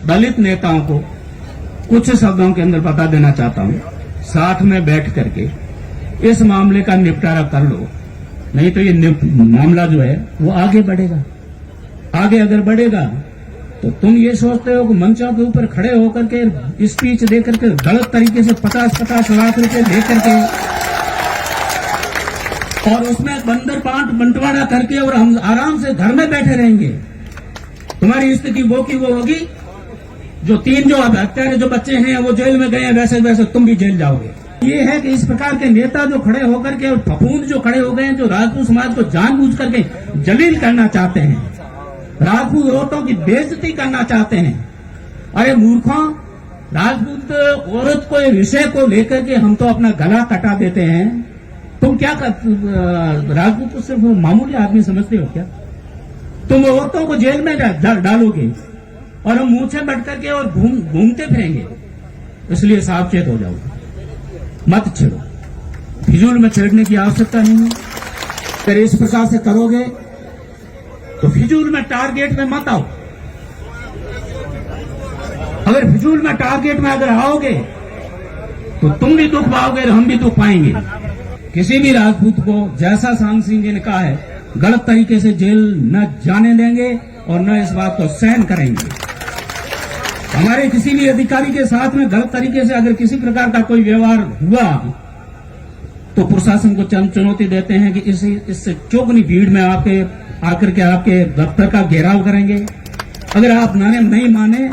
दलित नेताओं को कुछ शब्दों के अंदर बता देना चाहता हूं, साथ में बैठ करके इस मामले का निपटारा कर लो, नहीं तो ये मामला जो है वो आगे बढ़ेगा। आगे अगर बढ़ेगा तो तुम ये सोचते हो कि मंचों के ऊपर खड़े होकर के स्पीच दे करके गलत तरीके से 50-50 लाख रुपए दे करके और उसमें बंदर पांट बंटवारा करके और हम आराम से घर में बैठे रहेंगे। तुम्हारी स्थिति वो की वो होगी। जो 3 जो हत्यारे जो बच्चे हैं वो जेल में गए हैं, वैसे वैसे तुम भी जेल जाओगे। ये है कि इस प्रकार के नेता जो खड़े होकर के और फफूंद जो खड़े हो गए हैं, जो राजपूत समाज को जानबूझ करके जलील करना चाहते हैं, राजपूत औरतों की बेइज्जती करना चाहते हैं। अरे मूर्खों, राजपूत औरत को विषय को लेकर के हम तो अपना गला कटा देते हैं। तुम क्या राजपूत को सिर्फ मामूली आदमी समझते हो क्या? तुम औरतों को जेल में डालोगे और हम मुंह से बढ़ करके और घूमते फिरेंगे। इसलिए सावचेत हो जाओ, मत छेड़ो। फिजूल में छेड़ने की आवश्यकता नहीं है। अगर इस प्रकार से करोगे तो फिजूल में टारगेट में मत आओ। अगर फिजूल में टारगेट में अगर आओगे तो तुम भी दुख पाओगे और हम भी दुख पाएंगे। किसी भी राजपूत को, जैसा सांग सिंह जी ने कहा है, गलत तरीके से जेल न जाने देंगे और न इस बात को सहन करेंगे। हमारे किसी भी अधिकारी के साथ में गलत तरीके से अगर किसी प्रकार का कोई व्यवहार हुआ तो प्रशासन को चुनौती देते हैं कि इससे चौगनी भीड़ में आकर के आपके दफ्तर का घेराव करेंगे। अगर आप नहीं माने,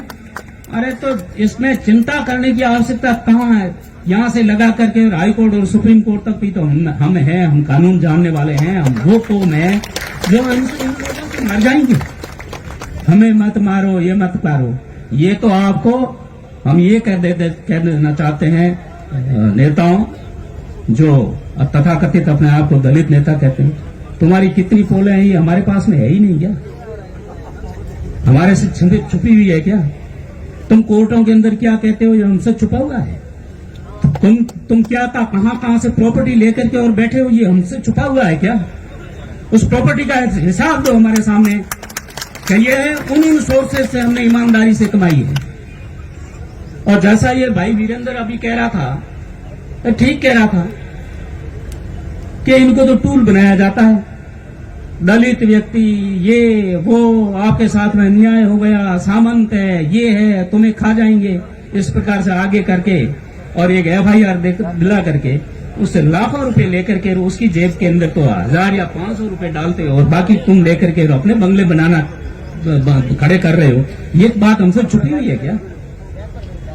अरे तो इसमें चिंता करने की आवश्यकता कहाँ है? यहां से लगा करके हाई कोर्ट और सुप्रीम कोर्ट तक भी तो हम हैं, हम कानून जानने वाले हैं, हम वो कौम है जो इन लोगों से मर जाएंगे। हमें मत मारो, ये मत मारो। ये तो आपको हम ये कह देना चाहते हैं नेताओं जो तथाकथित अपने आप को दलित नेता कहते हैं, तुम्हारी कितनी पोलें हैं ये हमारे पास में है ही नहीं क्या? हमारे से छुपी हुई है क्या? तुम कोर्टों के अंदर क्या कहते हो ये हमसे छुपा हुआ है? तुम क्या था, कहां से प्रॉपर्टी लेकर के और बैठे हो, ये हमसे छुपा हुआ है क्या? उस प्रॉपर्टी का हिसाब दो हमारे सामने। कहिए उन सोर्सेज से हमने ईमानदारी से कमाई है। और जैसा ये भाई वीरेंद्र अभी कह रहा था, तो ठीक कह रहा था कि इनको तो टूल बनाया जाता है। दलित व्यक्ति, ये वो, आपके साथ में अन्याय हो गया, सामंत है, ये है, तुम्हें खा जाएंगे, इस प्रकार से आगे करके और एक FIR दिला करके उससे लाखों रुपए लेकर के उसकी जेब के अंदर तो 1000 या 500 रुपए डालते हो और बाकी तुम लेकर के अपने बंगले बनाना खड़े कर रहे हो। ये बात हमसे छुपी हुई है क्या?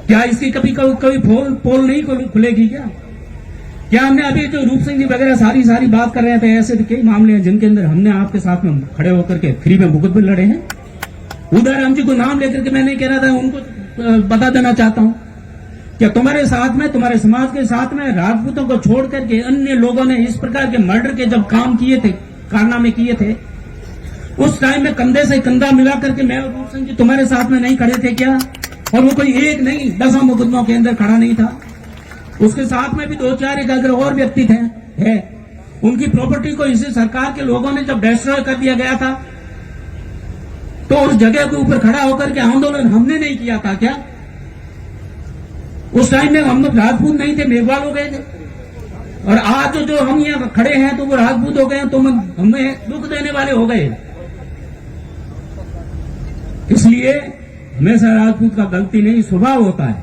क्या इसकी कभी पोल नहीं खुलेगी क्या? क्या हमने अभी जो रूप सिंह जी वगैरह सारी बात कर रहे थे, ऐसे कई मामले हैं जिनके अंदर हमने आपके साथ में खड़े होकर के फ्री में मुकदमे लड़े हैं। उदयराम जी को नाम लेकर के मैं नहीं कह रहा था, उनको बता देना चाहता हूं क्या तुम्हारे साथ में, तुम्हारे समाज के साथ में राजपूतों को छोड़ करके अन्य लोगों ने इस प्रकार के मर्डर के जब काम किए थे, कारनामे किए थे, उस टाइम में कंधे से कंधा मिला करके मैं और रूप सिंह जी तुम्हारे साथ में नहीं खड़े थे क्या? और वो कोई एक नहीं 10 मुकदमों के अंदर खड़ा नहीं था। उसके साथ में भी 2-4 एक अगर और व्यक्ति थे, उनकी प्रॉपर्टी को इसी सरकार के लोगों ने जब डिस्ट्रॉय कर दिया गया था तो उस जगह के ऊपर खड़ा होकर के आंदोलन हमने नहीं किया था क्या? उस टाइम में हम लोग राजपूत नहीं थे, मेघवाल हो गए थे। और आज जो हम यहाँ खड़े हैं तो वो राजपूत हो गए, तो हमें दुख देने वाले हो गए। इसलिए हमेशा राजपूत का गलती नहीं, स्वभाव होता है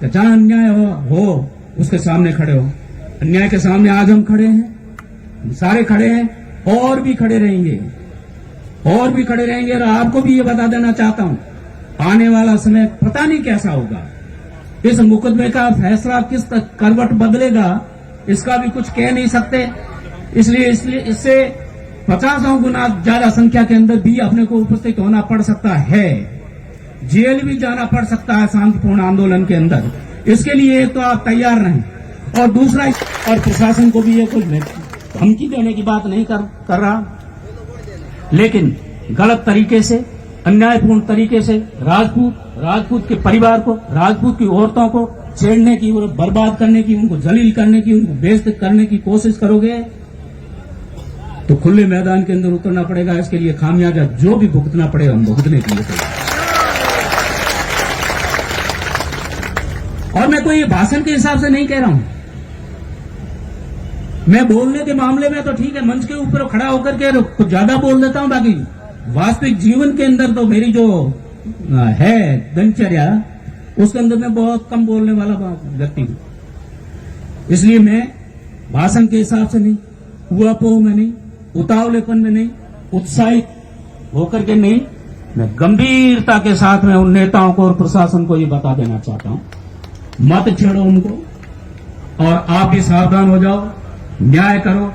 कि जहां अन्याय हो उसके सामने खड़े हो। अन्याय के सामने आज हम खड़े हैं, हम सारे खड़े हैं और भी खड़े रहेंगे, और भी खड़े रहेंगे। और आपको भी ये बता देना चाहता हूं, आने वाला समय पता नहीं कैसा होगा। इस मुकदमे का फैसला किस करवट बदलेगा इसका भी कुछ कह नहीं सकते। इसलिए इससे 50 गुना ज्यादा संख्या के अंदर भी अपने को उपस्थित होना पड़ सकता है, जेल भी जाना पड़ सकता है शांतिपूर्ण आंदोलन के अंदर। इसके लिए एक तो आप तैयार रहें, और दूसरा, और प्रशासन को भी ये कुछ धमकी देने की बात नहीं कर रहा, लेकिन गलत तरीके से, अन्यायपूर्ण तरीके से राजपूत के परिवार को, राजपूत की औरतों को छेड़ने की और बर्बाद करने की, उनको जलील करने की, उनको बेइज्जत करने की कोशिश करोगे तो खुले मैदान के अंदर उतरना पड़ेगा। इसके लिए खामियाजा जो भी भुगतना पड़े हम भुगतने के लिए तैयार। और मैं कोई भाषण के हिसाब से नहीं कह रहा हूं। मैं बोलने के मामले में तो ठीक है, मंच के ऊपर खड़ा होकर के कुछ ज्यादा बोल देता हूं, बाकी वास्तविक जीवन के अंदर तो मेरी जो है दिनचर्या, उसके अंदर मैं बहुत कम बोलने वाला व्यक्ति हूं। इसलिए मैं भाषण के हिसाब से नहीं, उहापोह में नहीं, उतावलेपन में नहीं, उत्साहित होकर के नहीं, मैं गंभीरता के साथ में उन नेताओं को और प्रशासन को ये बता देना चाहता हूं, मत छेड़ो उनको, और आप भी सावधान हो जाओ, न्याय करो।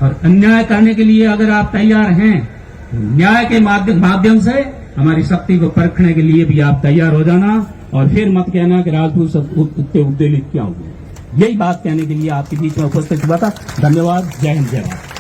और अन्याय करने के लिए अगर आप तैयार हैं, न्याय के माध्यम से हमारी शक्ति को परखने के लिए भी आप तैयार हो जाना, और फिर मत कहना कि राजपूत सब इतने उद्वेलित क्या हो गए। यही बात कहने के लिए आपके बीच में उपस्थित हुआ था। धन्यवाद। जय हिंद, जय भारत।